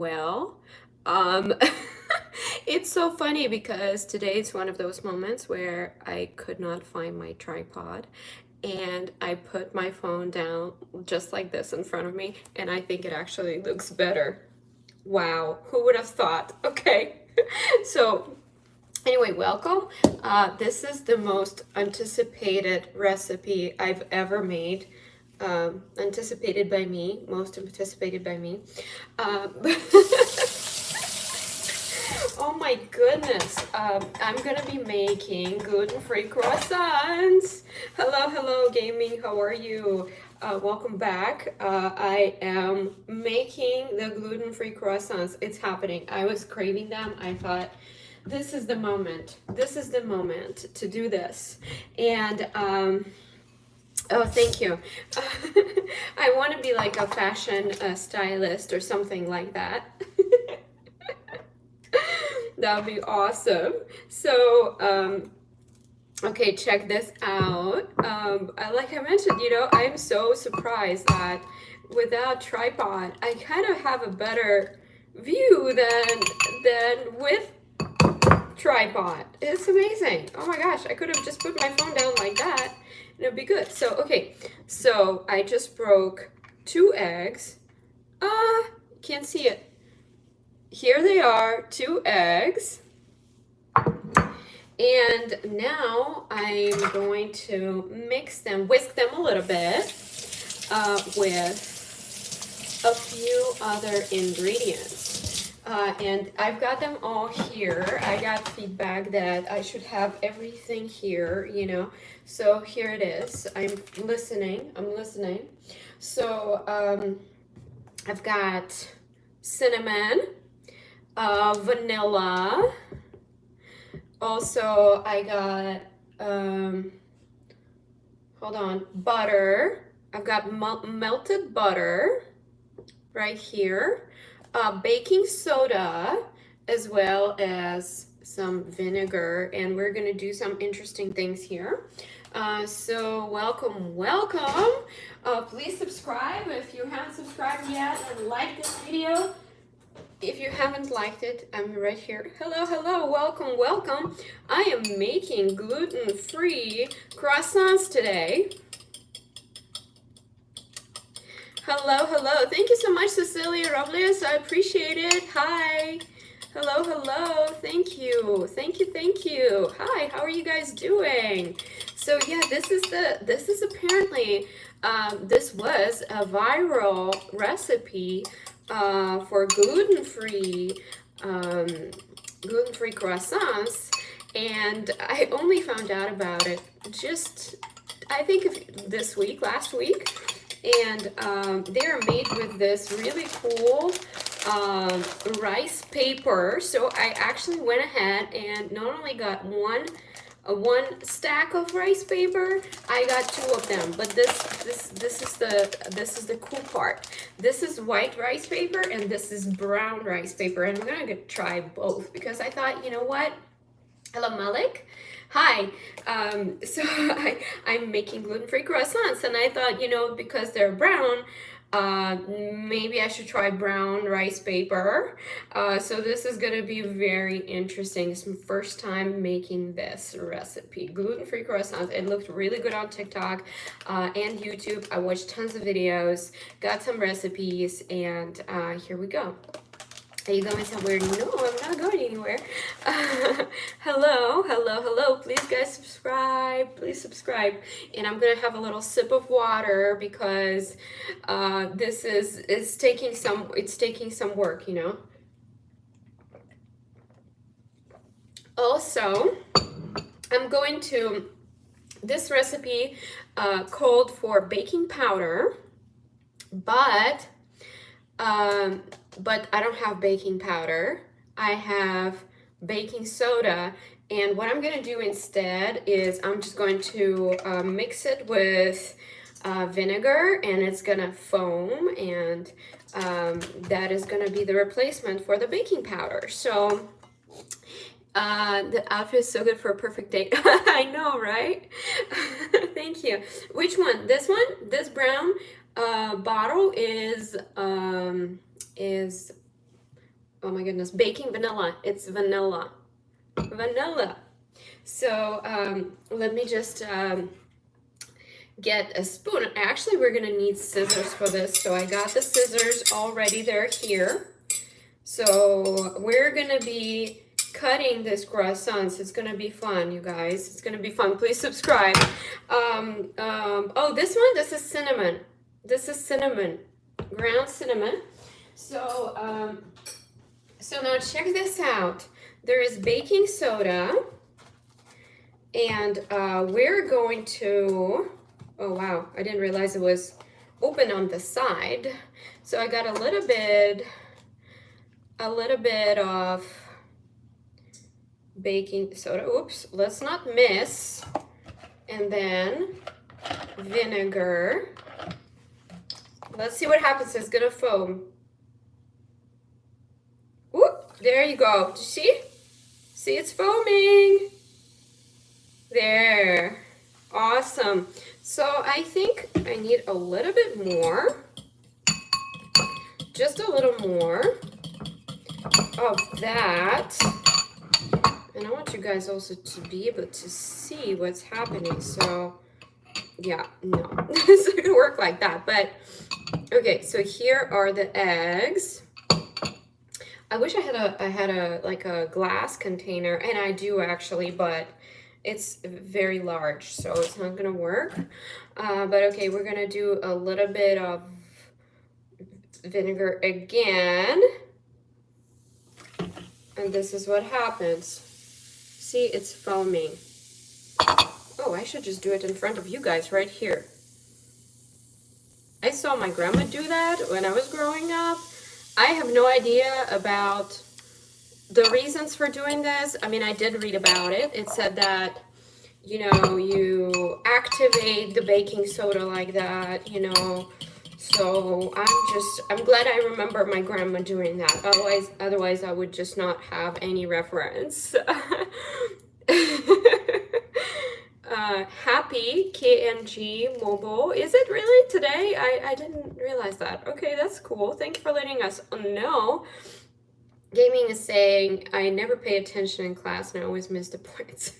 Well, um, it's so funny because today's one of those moments where I could not find my tripod and I put my phone down just like this in front of me, and I think it actually looks better. Wow, who would have thought? Okay. So, anyway, welcome. This is the most anticipated recipe I've ever made. Anticipated by me, most anticipated by me. Um, Oh my goodness. I'm gonna be making gluten-free croissants. Hello, gaming. How are you? Welcome back. I am making the gluten-free croissants. It's happening. I was craving them. I thought, this is the moment. This is the moment to do this. And oh, thank you. I want to be like a fashion stylist or something like that. That would be awesome. So, okay, check this out. Like I mentioned, I'm so surprised that without tripod, I kind of have a better view than with tripod. It's amazing. Oh my gosh, I could have just put my phone down like that and it'd be good. So, okay, so I just broke 2 eggs. Can't see it. Here they are, 2 eggs. And now I'm going to whisk them a little bit with a few other ingredients. And I've got them all here. I got feedback that I should have everything here, So here it is. I'm listening. So I've got cinnamon, vanilla. Also, I got, butter. I've got melted butter right here, baking soda, as well as some vinegar, and we're gonna do some interesting things here. So welcome. Please subscribe if you haven't subscribed yet, and like this video. If you haven't liked it, I'm right here. Hello, welcome. I am making gluten-free croissants today. Hello. Thank you so much, Cecilia Robles. I appreciate it. Hi. Hello. Thank you. Hi, how are you guys doing? So yeah, this is apparently, this was a viral recipe for gluten-free croissants, and I only found out about it just, I think, last week, and they are made with this really cool rice paper. So I actually went ahead and not only got one stack of rice paper, I got 2 of them. But this is the cool part. This is white rice paper and this is brown rice paper, and I'm gonna try both because I thought, you know what? Hello, Malik. Hi. So I'm making gluten-free croissants, and I thought, because they're brown, maybe I should try brown rice paper. So this is gonna be very interesting. It's my first time making this recipe, gluten-free croissants. It looked really good on TikTok and YouTube. I watched tons of videos, got some recipes, and here we go. Are you going somewhere? No, I'm not going anywhere. Hello. Please, guys, subscribe. Please subscribe. And I'm gonna have a little sip of water because it's taking some work, Also, this recipe called for baking powder, but I don't have baking powder. I have baking soda, and what I'm gonna do instead is I'm just going to mix it with vinegar, and it's gonna foam, and that is gonna be the replacement for the baking powder. So the outfit is so good for a perfect date. I know, right? Thank you. Which one? This one? This brown bottle is oh my goodness, baking vanilla. It's vanilla. Vanilla. So let me just get a spoon. Actually, we're gonna need scissors for this. So I got the scissors already, they're here. So we're gonna be cutting this croissants. It's gonna be fun, you guys. It's gonna be fun. Please subscribe. Oh, this one, this is cinnamon. This is cinnamon, ground cinnamon. So, so now check this out. There is baking soda, and we're going to, oh wow, I didn't realize it was open on the side. So I got a little bit of baking soda. Oops, let's not miss. And then vinegar. Let's see what happens. It's gonna foam. Whoop, there you go. Do you see? See, it's foaming. There. Awesome. So I think I need a little bit more. Just a little more of that. And I want you guys also to be able to see what's happening. So yeah, no, it's not gonna work like that. But okay, so here are the eggs. I wish I had a like a glass container, and I do actually, but it's very large, so it's not gonna work. But okay, we're gonna do a little bit of vinegar again. And this is what happens. See, it's foaming. Oh, I should just do it in front of you guys right here. I saw my grandma do that when I was growing up. I have no idea about the reasons for doing this. I mean, I did read about it. It said that, you know, you activate the baking soda like that, you know. So I'm glad I remember my grandma doing that. Otherwise I would just not have any reference. Happy KNG mobile. Is it really today? I didn't realize that. Okay, that's cool. Thank you for letting us know. Gaming is saying, I never pay attention in class and I always miss the points.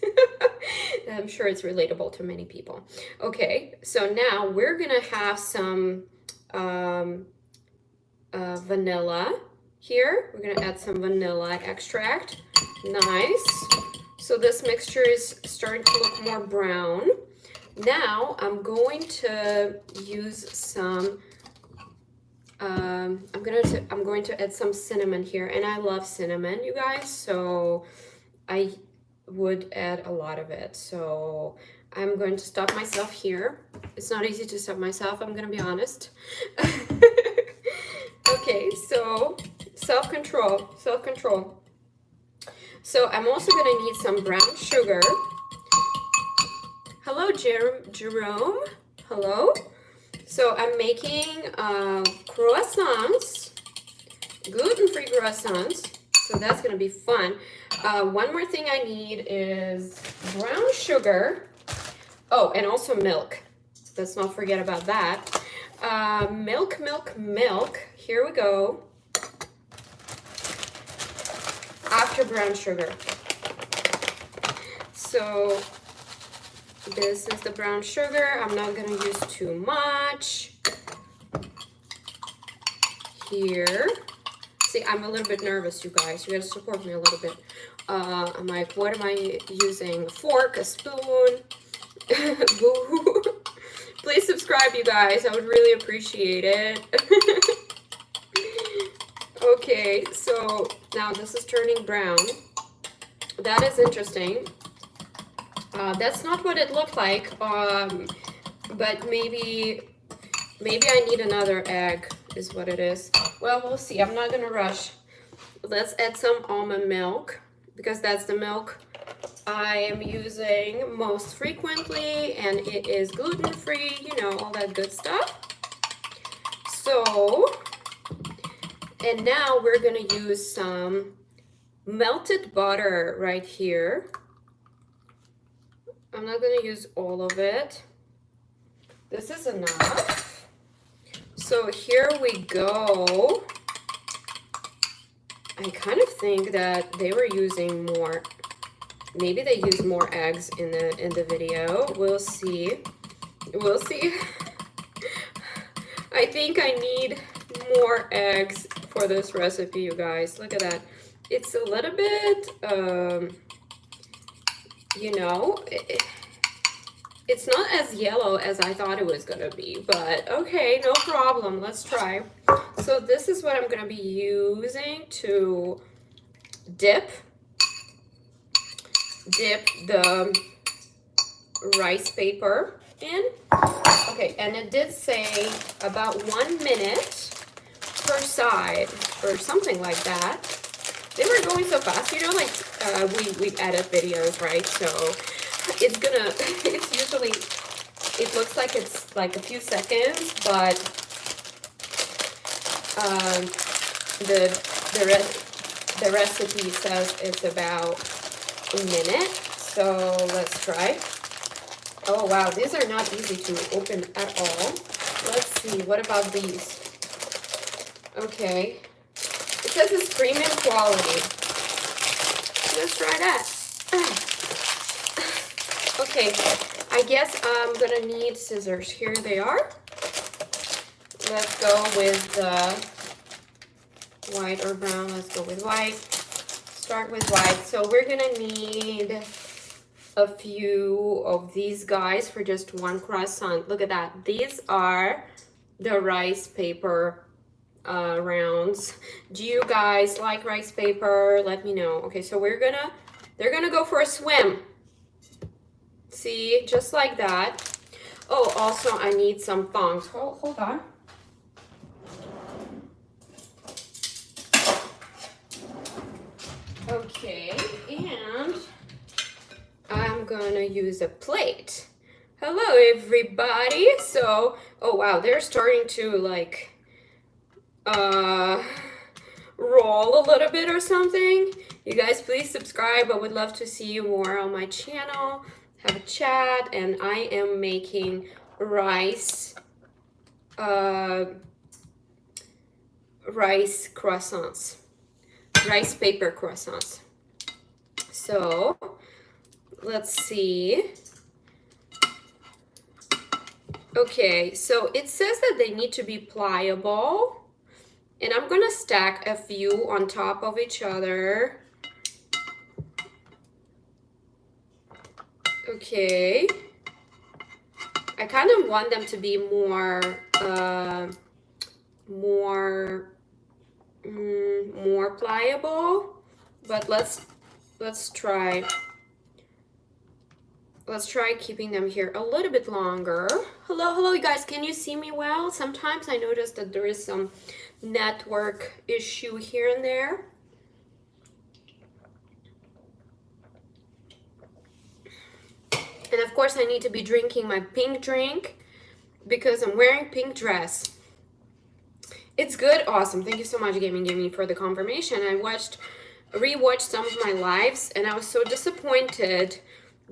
I'm sure it's relatable to many people. Okay, so now we're gonna have some vanilla here. We're gonna add some vanilla extract. Nice. So this mixture is starting to look more brown. Now I'm going to use some I'm going to add some cinnamon here, and I love cinnamon, you guys, so I would add a lot of it. So I'm going to stop myself here. It's not easy to stop myself, I'm gonna be honest. Okay, so self-control. So I'm also gonna need some brown sugar. Hello, Jerome. Hello. So I'm making croissants, gluten-free croissants. So that's gonna be fun. One more thing I need is brown sugar. Oh, and also milk. Let's not forget about that. Milk. Here we go. After brown sugar. So this is the brown sugar. I'm not gonna use too much. Here. See, I'm a little bit nervous, you guys. You gotta support me a little bit. I'm like, what am I using? A fork, a spoon? Boo. Please subscribe, you guys. I would really appreciate it. Okay, so now this is turning brown. That is interesting. That's not what it looked like, but maybe I need another egg is what it is. Well, we'll see. I'm not gonna rush. Let's add some almond milk because that's the milk I am using most frequently, and it is gluten-free, you know, all that good stuff. So, and now we're gonna use some melted butter right here. I'm not gonna use all of it. This is enough. So here we go. I kind of think that they were using more, maybe they used more eggs in the video. We'll see. We'll see. I think I need more eggs for this recipe, you guys. Look at that. It's a little bit, you know, it's not as yellow as I thought it was gonna be, but okay, no problem. Let's try. So this is what I'm gonna be using to dip the rice paper in. Okay, and it did say about 1 minute per side or something like that. They were going so fast, you know, like we edit videos, right? So it's usually, it looks like it's like a few seconds, but the recipe says it's about a minute. So let's try. Oh wow, these are not easy to open at all. Let's see, what about these? Okay, it says it's premium quality. Let's try that. Okay, I guess I'm gonna need scissors. Here they are. Let's go with white or brown. Let's go with white. Start with white. So we're gonna need a few of these guys for just one croissant. Look at that. These are the rice paper rounds. Do you guys like rice paper? Let me know. Okay, so they're gonna go for a swim. See, just like that. Oh, also I need some thongs. Hold on. Okay, and I'm gonna use a plate. Hello everybody. So, oh wow, they're starting to like roll a little bit or something. You guys please subscribe. I would love to see you more on my channel. Have a chat. And I am making rice croissants, rice paper croissants. So let's see. Okay, so it says that they need to be pliable, and I'm gonna stack a few on top of each other. Okay, I kind of want them to be more pliable, but let's try keeping them here a little bit longer. Hello you guys, can you see me well? Sometimes I notice that there is some network issue here and there. And of course I need to be drinking my pink drink because I'm wearing pink dress. It's good. Awesome. Thank you so much, Gaming, for the confirmation. I rewatched some of my lives and I was so disappointed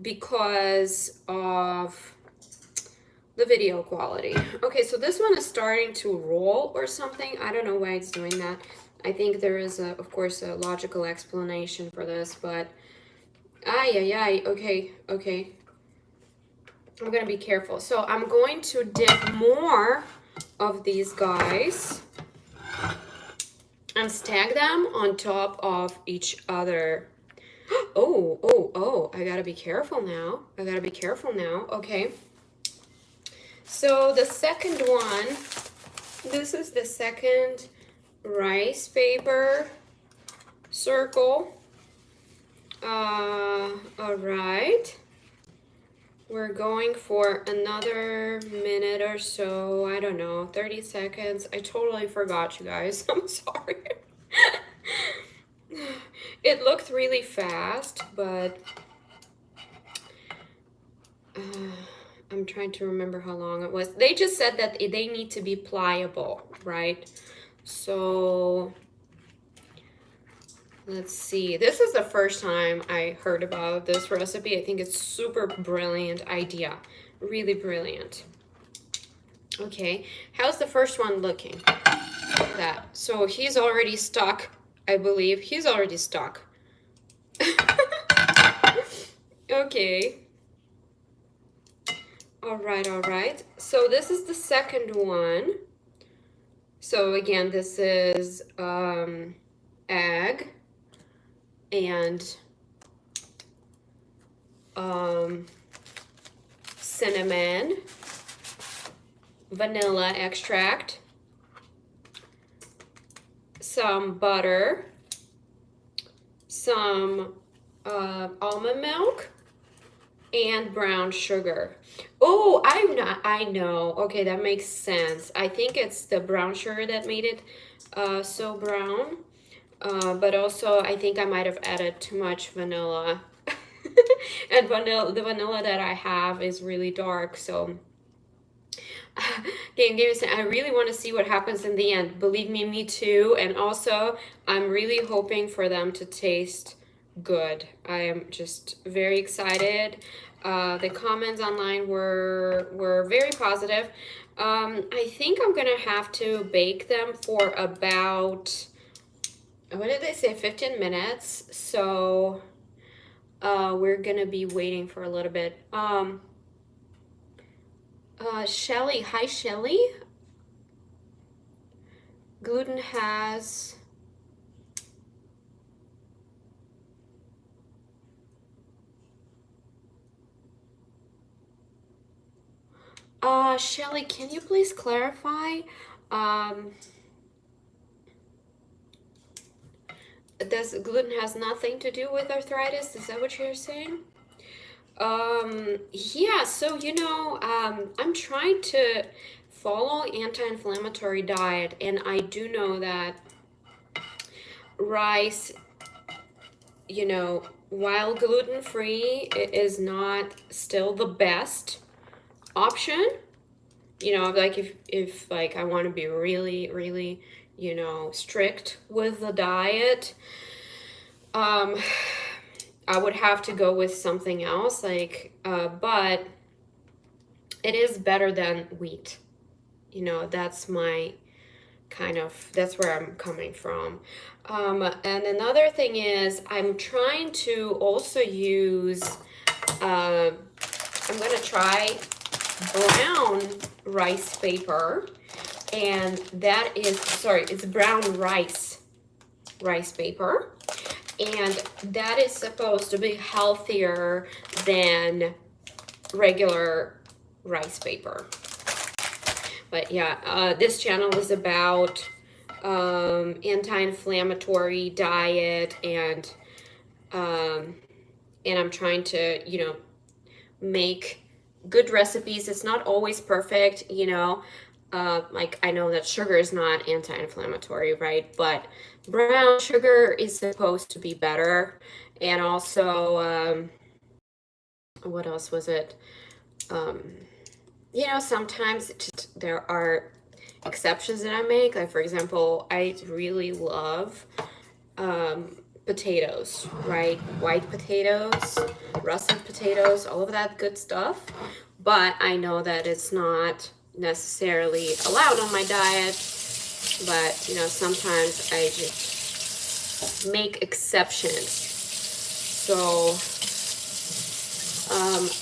because of the video quality. Okay, so this one is starting to roll or something. I don't know why it's doing that. I think there is, of course, a logical explanation for this, but okay. I'm gonna be careful. So I'm going to dip more of these guys and stack them on top of each other. Oh, I gotta be careful now. Okay. So the second one, this is the second rice paper circle. All right. We're going for another minute or so. I don't know, 30 seconds. I totally forgot, you guys. I'm sorry. It looked really fast, but I'm trying to remember how long it was. They just said that they need to be pliable, right? So let's see. This is the first time I heard about this recipe. I think it's super brilliant idea. Really brilliant. Okay, how's the first one looking? That. So he's already stuck I believe. He's already stuck. Okay. All right. So this is the second one. So again, this is egg and cinnamon, vanilla extract, some butter, some almond milk, and brown sugar. Oh, I know. Okay, that makes sense. I think it's the brown sugar that made it so brown. But also, I think I might have added too much vanilla. And the vanilla that I have is really dark, so give me a second. I really want to see what happens in the end. Believe me too. And also, I'm really hoping for them to taste good. I am just very excited. The comments online were very positive. I think I'm gonna have to bake them for about, what did they say, 15 minutes. So we're gonna be waiting for a little bit. Shelly, hi Shelly. Gluten has Shelly, can you please clarify? Does gluten has nothing to do with arthritis? Is that what you're saying? Yeah, so I'm trying to follow anti-inflammatory diet, and I do know that rice, while gluten-free, it is not still the best option. Like if like I want to be really, really, strict with the diet, I would have to go with something else, but it is better than wheat. That's my that's where I'm coming from. And another thing is I'm trying to also use, I'm going to try brown rice paper, and that is, sorry, it's brown rice paper, and that is supposed to be healthier than regular rice paper. But yeah, this channel is about anti-inflammatory diet, and I'm trying to make good recipes. It's not always perfect, like I know that sugar is not anti-inflammatory, right? But brown sugar is supposed to be better. And also, what else was it? Sometimes there are exceptions that I make. Like, for example, I really love potatoes, right? White potatoes, russet potatoes, all of that good stuff. But I know that it's not necessarily allowed on my diet. But, sometimes I just make exceptions. So,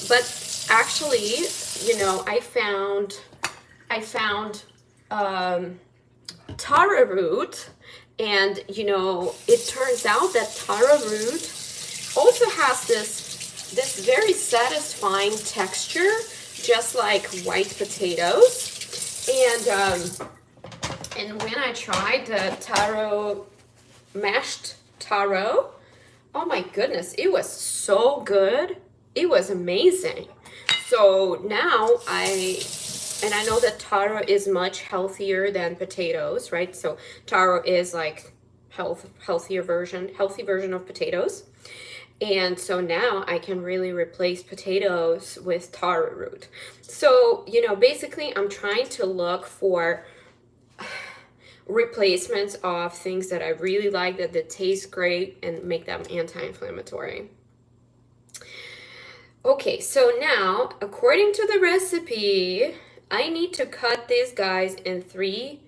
but actually, I found taro root, and it turns out that taro root also has this very satisfying texture, just like white potatoes. And when I tried the taro, mashed taro, oh my goodness, it was so good. It was amazing. So now I know that taro is much healthier than potatoes, right? So taro is like healthy version of potatoes. And so now I can really replace potatoes with taro root. So, basically I'm trying to look for replacements of things that I really like, that taste great, and make them anti-inflammatory. Okay, so now, according to the recipe, I need to cut these guys in three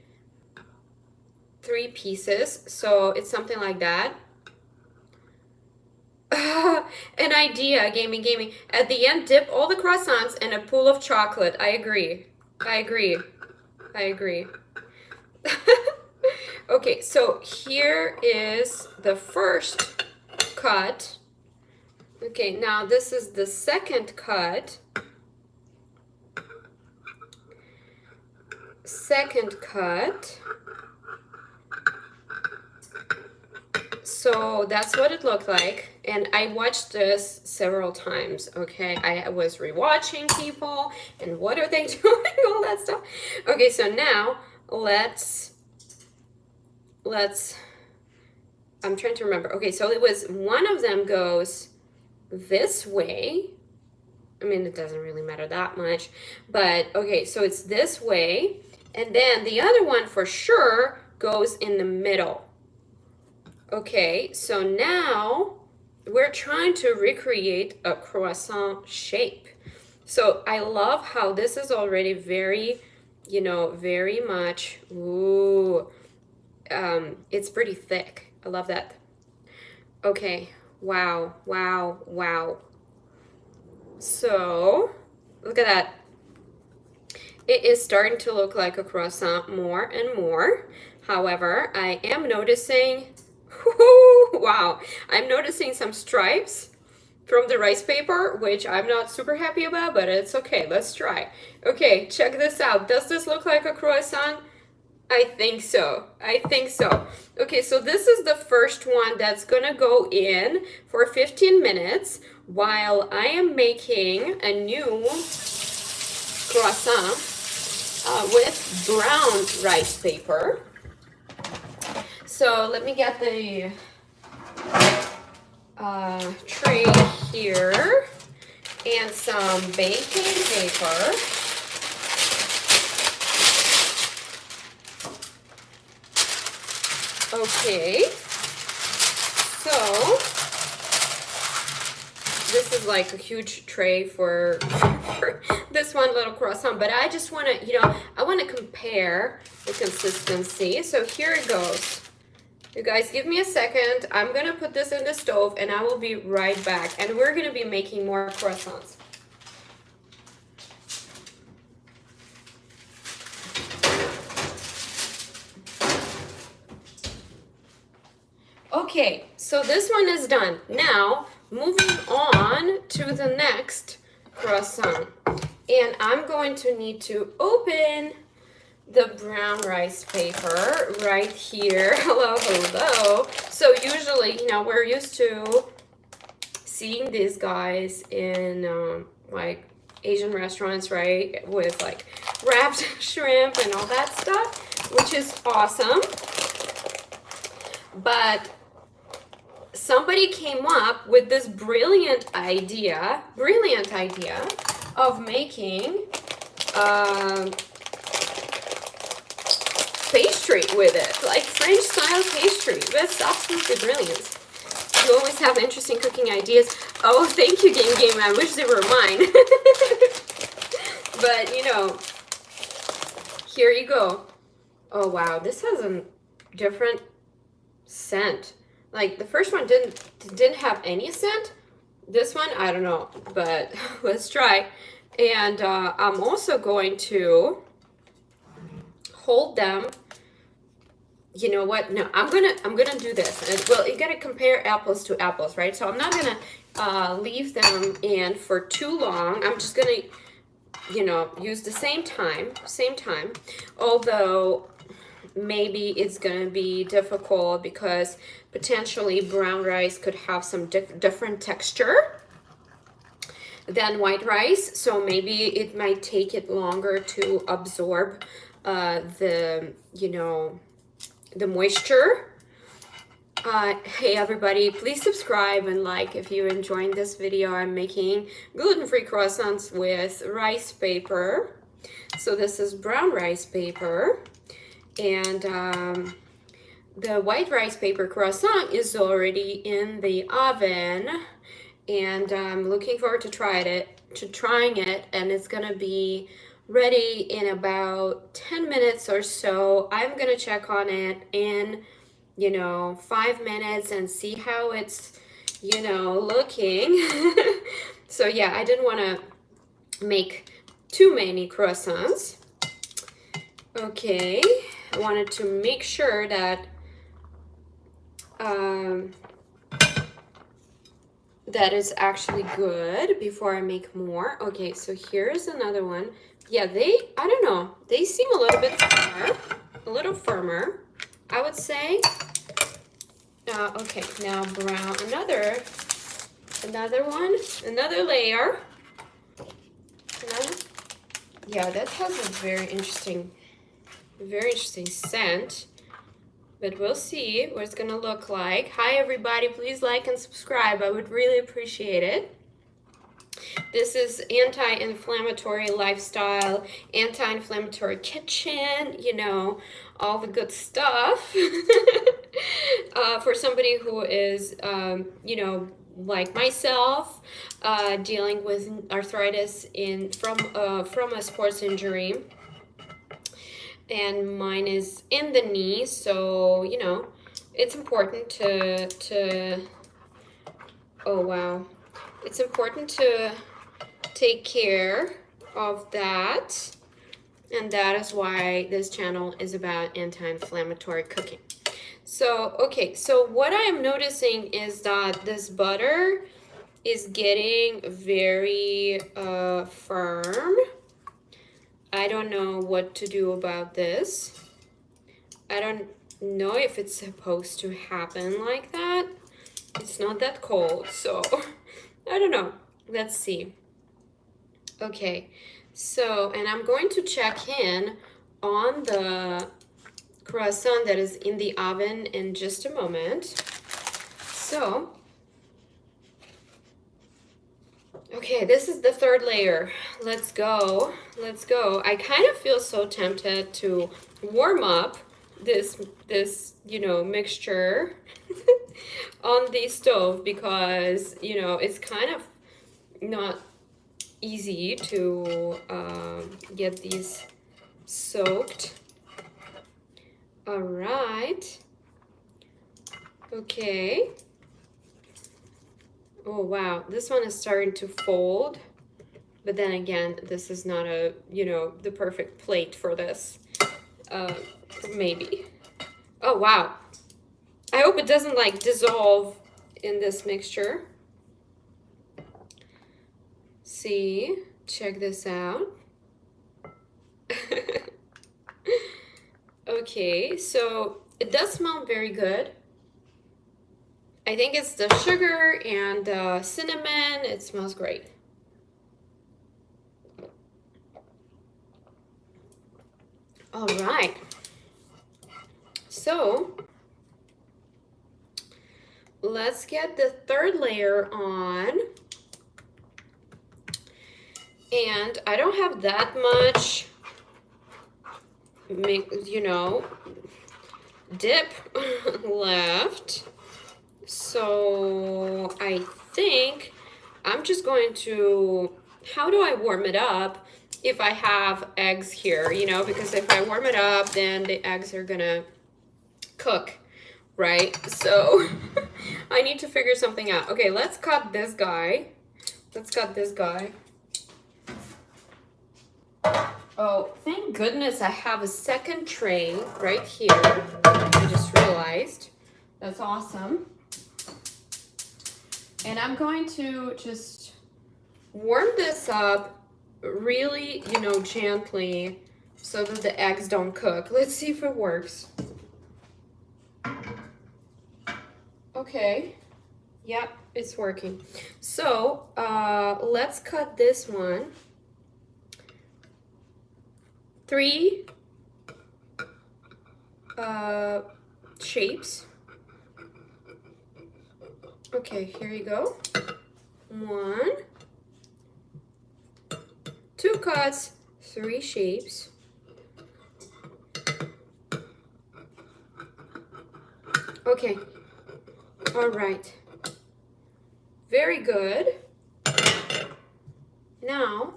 3 pieces, so it's something like that. An idea, gaming. At the end, dip all the croissants in a pool of chocolate. I agree. Okay, so here is the first cut. Okay, now this is the second cut. So that's what it looked like, and I watched this several times. Okay, I was rewatching people and what are they doing, all that stuff. Okay, so now let's I'm trying to remember. Okay, so it was one of them goes this way. I mean, it doesn't really matter that much, but okay, so it's this way, and then the other one for sure goes in the middle. Okay, so now we're trying to recreate a croissant shape. So I love how this is already very, you know, very much, ooh, it's pretty thick. I love that. Okay, wow. So, look at that. It is starting to look like a croissant more and more. However, I am noticing, wow, I'm noticing some stripes from the rice paper, which I'm not super happy about, but it's okay. Let's try. Okay, check this out. Does this look like a croissant? I think so. Okay, so this is the first one that's gonna go in for 15 minutes while I am making a new croissant with brown rice paper. So let me get the tray here and some baking paper. Okay, so this is like a huge tray for this one little croissant, but I just want to, you know, I want to compare the consistency. So here it goes. You guys give me a second. I'm going to put this in the stove and I will be right back. And we're going to be making more croissants. Okay, so this one is done. Now, moving on to the next croissant. And I'm going to need to open the brown rice paper right here. Hello. So usually, you know, we're used to seeing these guys in like Asian restaurants, right? With like wrapped shrimp and all that stuff, which is awesome. But somebody came up with this brilliant idea of making pastry with it, like French style pastry. That's absolutely brilliant. You always have interesting cooking ideas. Oh, thank you, Game. I wish they were mine. But, you know, here you go. Oh, wow, this has a different scent. Like the first one didn't have any scent. This one, I don't know, but let's try. And I'm also going to hold them. You know what? No, I'm gonna do this. And, well, you gotta compare apples to apples, right? So I'm not gonna leave them in for too long. I'm just gonna, you know, use the same time. Although maybe it's gonna be difficult because potentially brown rice could have some different texture than white rice, so maybe it might take it longer to absorb the, you know, the moisture. Hey everybody, please subscribe and like if you're enjoying this video. I'm making gluten-free croissants with rice paper. So this is brown rice paper, and the white rice paper croissant is already in the oven, and I'm looking forward to trying it, and it's gonna be ready in about 10 minutes or so. I'm gonna check on it in, 5 minutes and see how it's, looking. So yeah, I didn't want to make too many croissants. Okay, I wanted to make sure that that is actually good before I make more. Okay, so here's another one. Yeah, I don't know, they seem a little bit firmer, a little firmer, I would say. Okay, now brown, another one, another layer. Yeah, that has a very interesting scent. But we'll see what it's gonna look like. Hi everybody, please like and subscribe. I would really appreciate it. This is anti-inflammatory lifestyle, anti-inflammatory kitchen, all the good stuff. For somebody who is, like myself, dealing with arthritis from a sports injury. And mine is in the knee, so it's important to oh wow, it's important to take care of that, and that is why this channel is about anti-inflammatory cooking. So okay, so what I'm noticing is that this butter is getting very firm. I don't know what to do about this. I don't know if it's supposed to happen like that. It's not that cold, so I don't know. Let's see. Okay, so, and I'm going to check in on the croissant that is in the oven in just a moment. So, okay, this is the third layer. Let's go. Let's go. I kind of feel so tempted to warm up this mixture on the stove because, it's kind of not easy to get these soaked. All right. Okay. Oh wow, this one is starting to fold, but then again, this is not the perfect plate for this. Maybe. Oh wow. I hope it doesn't like dissolve in this mixture. See, check this out. Okay, so it does smell very good. I think it's the sugar and the cinnamon. It smells great. All right. So let's get the third layer on. And I don't have that much, dip left. So I think I'm just going to, how do I warm it up if I have eggs here, because if I warm it up, then the eggs are gonna cook, right? So I need to figure something out. Okay, let's cut this guy. Oh, thank goodness I have a second tray right here. I just realized. That's awesome. And I'm going to just warm this up really, gently so that the eggs don't cook. Let's see if it works. Okay. Yep, it's working. So, let's cut this one. 3 shapes. Okay, here you go. 1, 2 cuts, 3 shapes. Okay. All right. Very good. Now,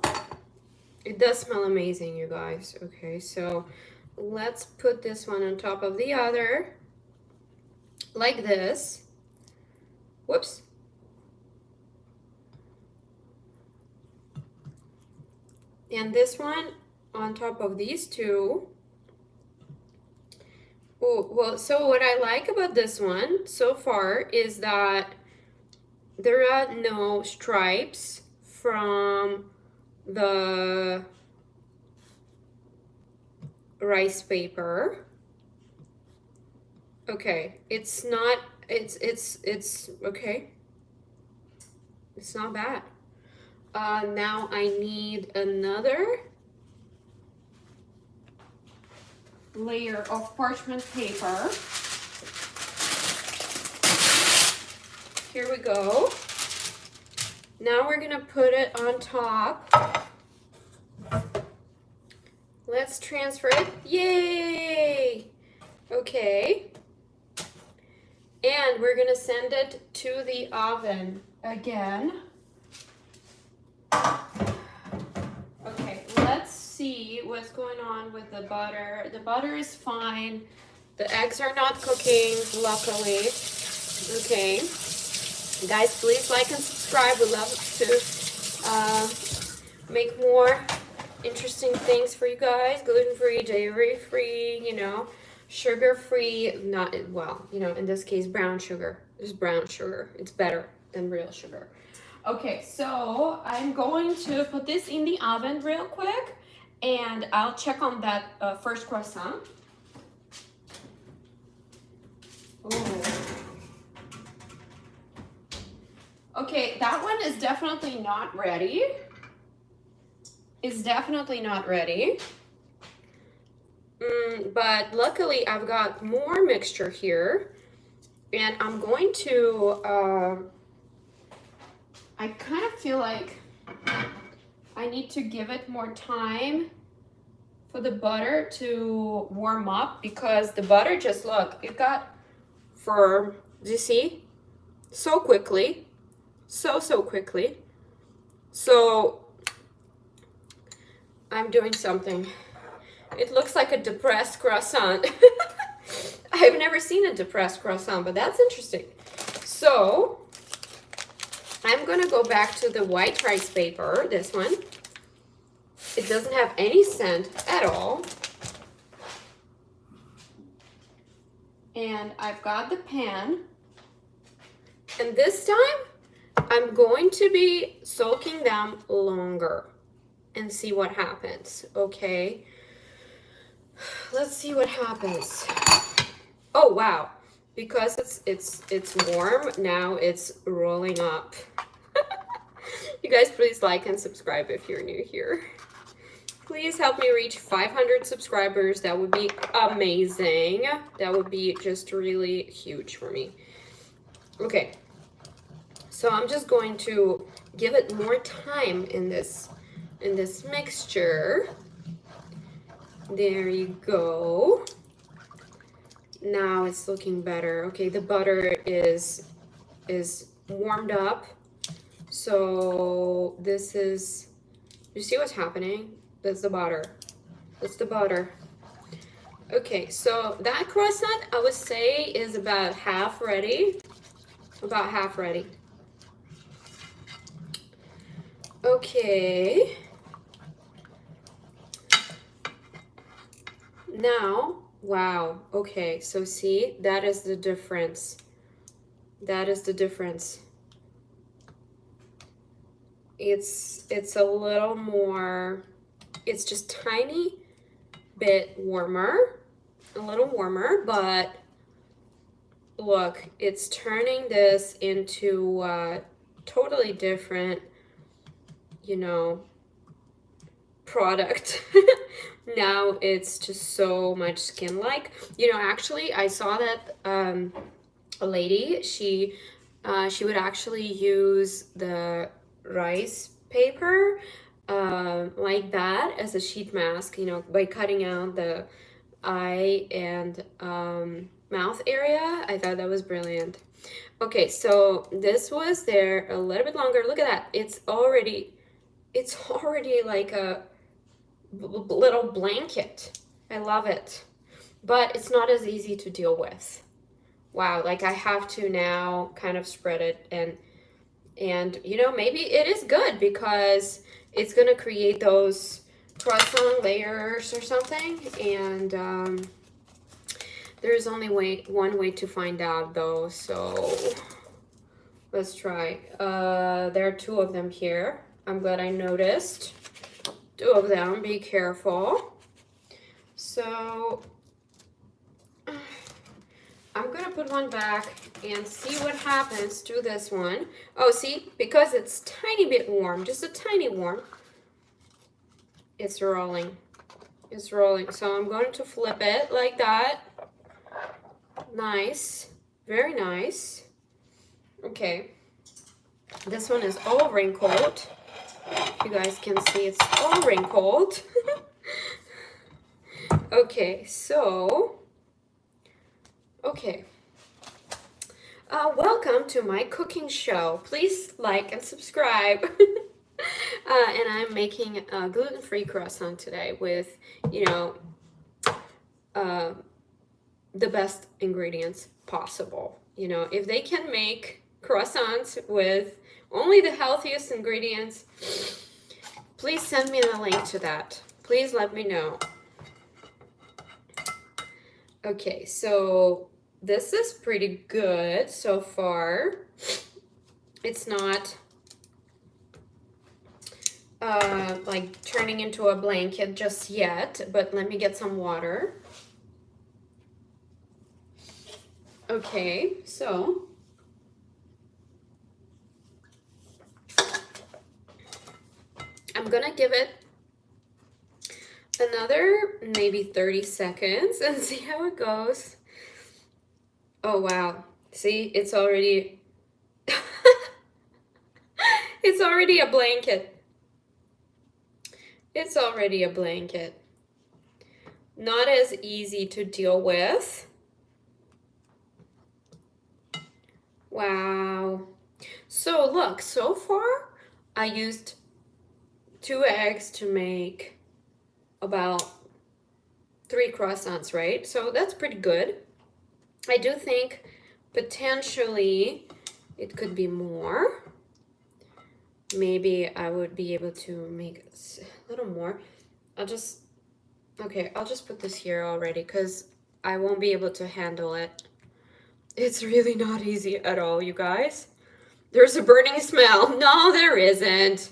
It does smell amazing, you guys. Okay, so let's put this one on top of the other, like this. Whoops. And this one on top of these two. Oh, well, so what I like about this one so far is that there are no stripes from the rice paper. Okay, it's not, it's okay. It's not bad. Now I need another layer of parchment paper. Here we go. Now we're gonna put it on top. Let's transfer it. Yay! Okay. And we're gonna send it to the oven again. Okay, let's see what's going on with the butter. The butter is fine. The eggs are not cooking, luckily. Okay. Guys, please like and subscribe. We love to make more interesting things for you guys. Gluten-free, dairy-free, you know, sugar-free. Not, well, you know, in this case, brown sugar. It's brown sugar. It's better than real sugar. Okay, so I'm going to put this in the oven real quick, and I'll check on that first croissant. Ooh. Okay, that one is definitely not ready. It's definitely not ready. But luckily I've got more mixture here, and I'm going to, I kind of feel like I need to give it more time for the butter to warm up, because the butter, just look, it got firm. Do you see? So quickly. So quickly. So I'm doing something. It looks like a depressed croissant. I've never seen a depressed croissant, but that's interesting. So I'm gonna go back to the white rice paper, this one. It doesn't have any scent at all. And I've got the pan. And this time, I'm going to be soaking them longer and see what happens, okay? Let's see what happens. Oh, wow. Because it's warm, now it's rolling up. You guys, please like and subscribe if you're new here. Please help me reach 500 subscribers. That would be amazing. That would be just really huge for me. Okay. So I'm just going to give it more time in this mixture. There you go. Now it's looking better. Okay, the butter is warmed up. So this is, you see what's happening? That's the butter. That's the butter. Okay, so that croissant, I would say, is about half ready. About half ready. Okay. Now, wow. Okay, so see, that is the difference. That is the difference. It's a little more, it's just tiny bit warmer, a little warmer, but look, it's turning this into a totally different, you know, product. Now it's just so much skin-like. You know, actually, I saw that a lady, she would actually use the rice paper like that as a sheet mask, you know, by cutting out the eye and mouth area. I thought that was brilliant. Okay, so this was there a little bit longer. Look at that. It's already like a little blanket. I love it. But it's not as easy to deal with. Wow, like I have to now kind of spread it, and you know, maybe it is good because it's gonna create those croissant layers or something. And there's only one way to find out though, so let's try. There are two of them here. I'm glad I noticed two of them. Be careful. So I'm gonna put one back and see what happens to this one. Oh, see, because it's tiny bit warm, just a tiny warm, it's rolling. It's rolling. So I'm going to flip it like that. Nice, very nice. Okay, this one is all wrinkled. You guys can see it's all wrinkled. Okay, so, okay. Welcome to my cooking show. Please like and subscribe. And I'm making a gluten-free croissant today with, you know, the best ingredients possible. You know, if they can make croissants with only the healthiest ingredients, please send me the link to that. Please let me know. Okay, so this is pretty good so far. It's not like turning into a blanket just yet, but let me get some water. Okay, so I'm gonna give it another maybe 30 seconds and see how it goes. Oh wow, see, it's already it's already a blanket. It's already a blanket. Not as easy to deal with. Wow. So look, so far I used 2 eggs to make about 3 croissants, right? So that's pretty good. I do think potentially it could be more. Maybe I would be able to make a little more. I'll just put this here already because I won't be able to handle it. It's really not easy at all, you guys. There's a burning smell. No, there isn't.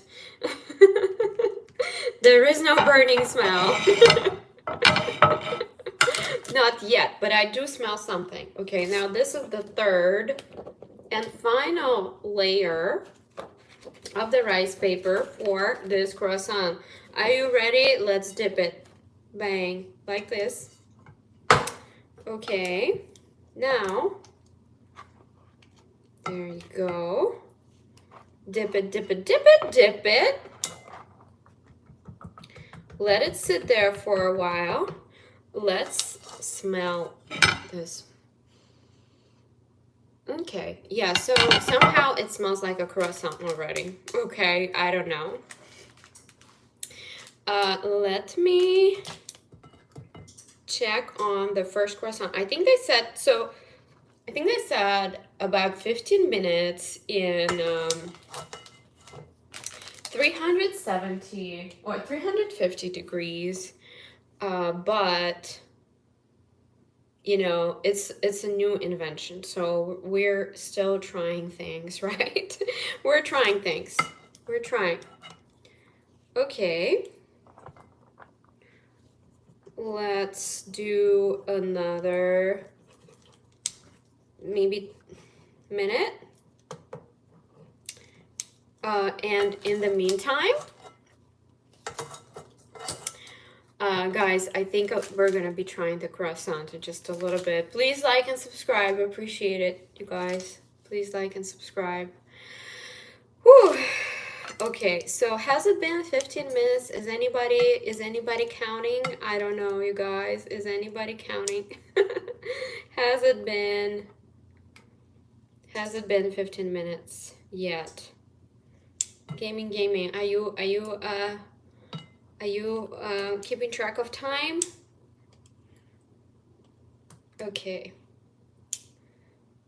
There is no burning smell. Not yet, but I do smell something. Okay, now this is the third and final layer of the rice paper for this croissant. Are you ready? Let's dip it. Bang, like this. Okay, now, there you go. Dip it, dip it, dip it, dip it. Let it sit there for a while. Let's smell this. Okay, yeah, so somehow it smells like a croissant already. Okay, I don't know. Let me check on the first croissant. I think they said about 15 minutes in 370 or 350 degrees. But you know, it's a new invention, so we're still trying things, right? We're trying things. We're trying. Okay. Let's do another maybe minute. And in the meantime, guys, I think we're gonna be trying the croissant in just a little bit. Please like and subscribe. I appreciate it, you guys. Please like and subscribe. Whew. Okay, so has it been 15 minutes? Is anybody counting? I don't know, you guys. Is anybody counting? Has it been 15 minutes yet? Gaming. Are you Are you keeping track of time? Okay.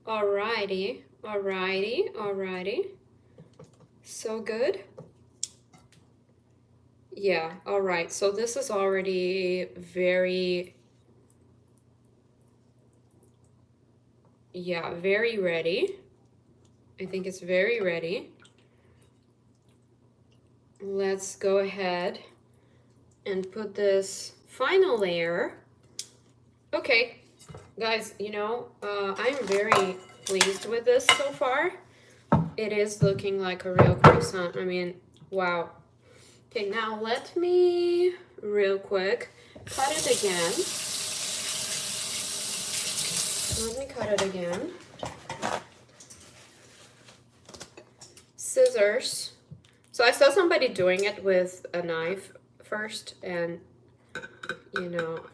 Alrighty, alrighty, alrighty. So good. Yeah, alright. So this is already very, yeah, very ready. I think it's very ready. Let's go ahead and put this final layer. Okay, guys, you know, I'm very pleased with this so far. It is looking like a real croissant. I mean, wow. Okay, now let me real quick cut it again. Let me cut it again. Scissors. So I saw somebody doing it with a knife first, and you know,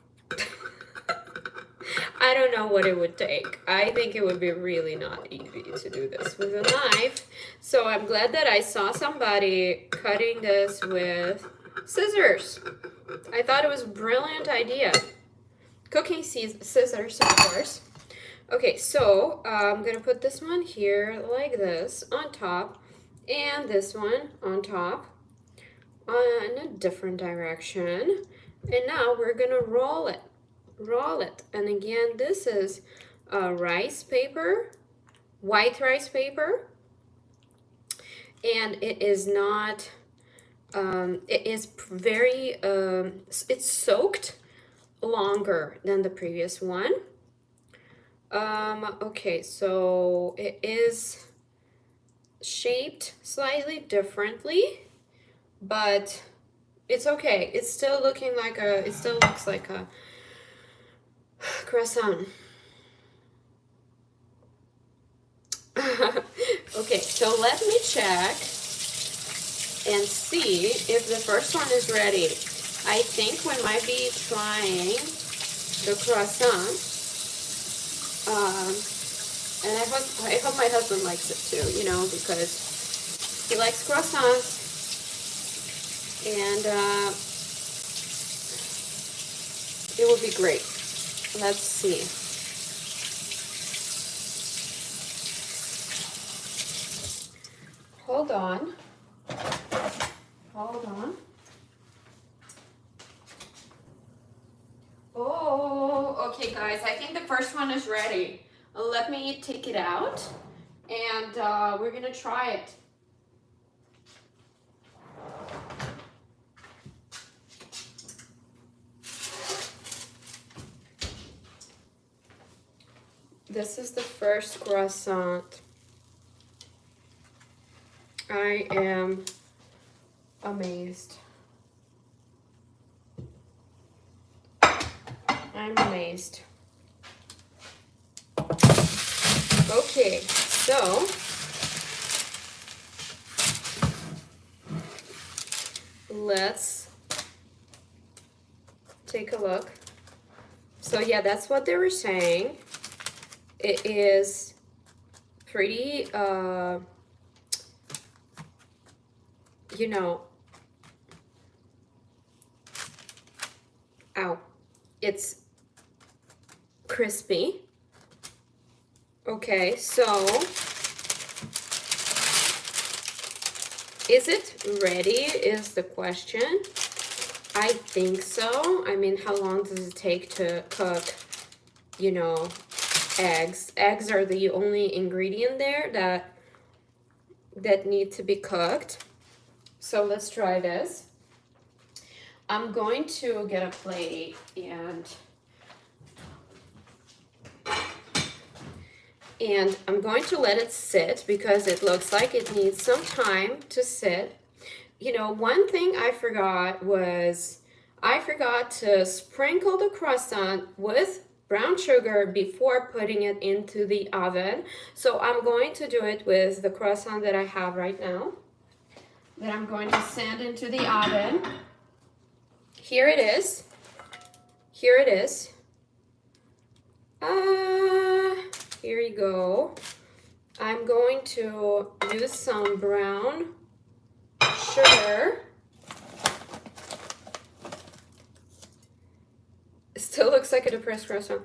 I don't know what it would take. I think it would be really not easy to do this with a knife. So I'm glad that I saw somebody cutting this with scissors. I thought it was a brilliant idea. Cooking scissors, of course. Okay, so I'm gonna put this one here like this on top, and this one on top in a different direction. And now we're gonna roll it. And again, this is rice paper, white rice paper, and it is not it is very it's soaked longer than the previous one. Okay, so it is shaped slightly differently, but it's okay. It's still looking like it still looks like a croissant. Okay, so let me check and see if the first one is ready. I think we might be trying the croissant. And I hope my husband likes it too, you know, because he likes croissants. And it will be great. Let's see. Hold on. Hold on. Oh, okay, guys. I think the first one is ready. Let me take it out, and we're gonna try it. This is the first croissant. I am amazed. I'm amazed. Okay, so let's take a look. So yeah, that's what they were saying. It is pretty, you know, ow, it's crispy. Okay, so is it ready is the question. I think so. I mean, how long does it take to cook, you know, eggs? Eggs are the only ingredient there that need to be cooked. So let's try this. I'm going to get a plate and I'm going to let it sit because it looks like it needs some time to sit. You know, one thing I forgot was I forgot to sprinkle the croissant with brown sugar before putting it into the oven. So I'm going to do it with the croissant that I have right now, that I'm going to send into the oven. Here it is. Here it is. Here you go. I'm going to use some brown sugar. Still looks like a depressed croissant.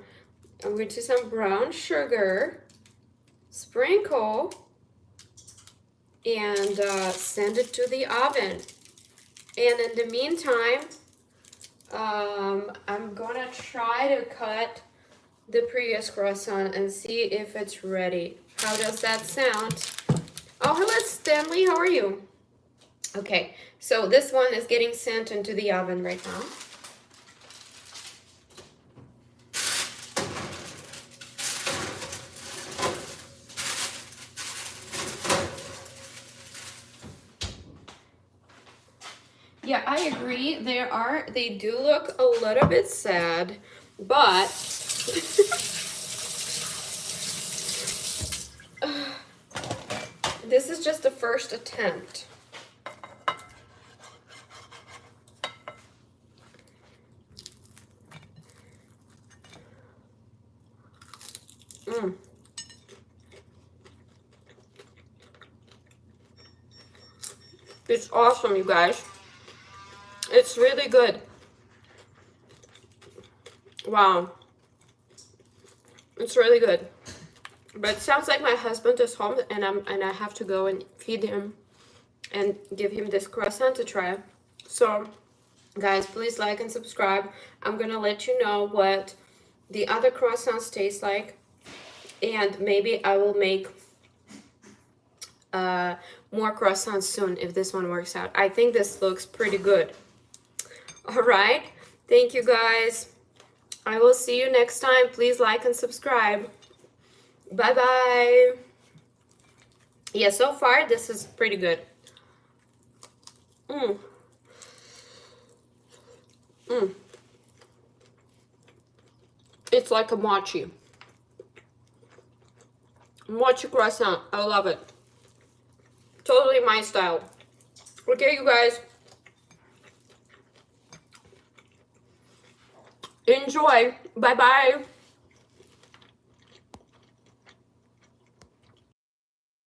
I'm going to some brown sugar, sprinkle, and send it to the oven. And in the meantime, I'm gonna try to cut the previous croissant and see if it's ready. How does that sound? Oh, hello, Stanley. How are you? Okay, so this one is getting sent into the oven right now. Yeah, I agree. They do look a little bit sad, but this is just the first attempt. It's awesome, you guys. It's really good. Wow. It's really good. But it sounds like my husband is home and I have to go and feed him and give him this croissant to try. So, guys, please like and subscribe. I'm gonna let you know what the other croissants taste like, and maybe I will make more croissants soon if this one works out. I think this looks pretty good. All right, thank you guys. I will see you next time. Please like and subscribe. Bye bye. Yeah, so far this is pretty good. It's like a mochi croissant. I love it. Totally my style. Okay, you guys. Enjoy. Bye bye.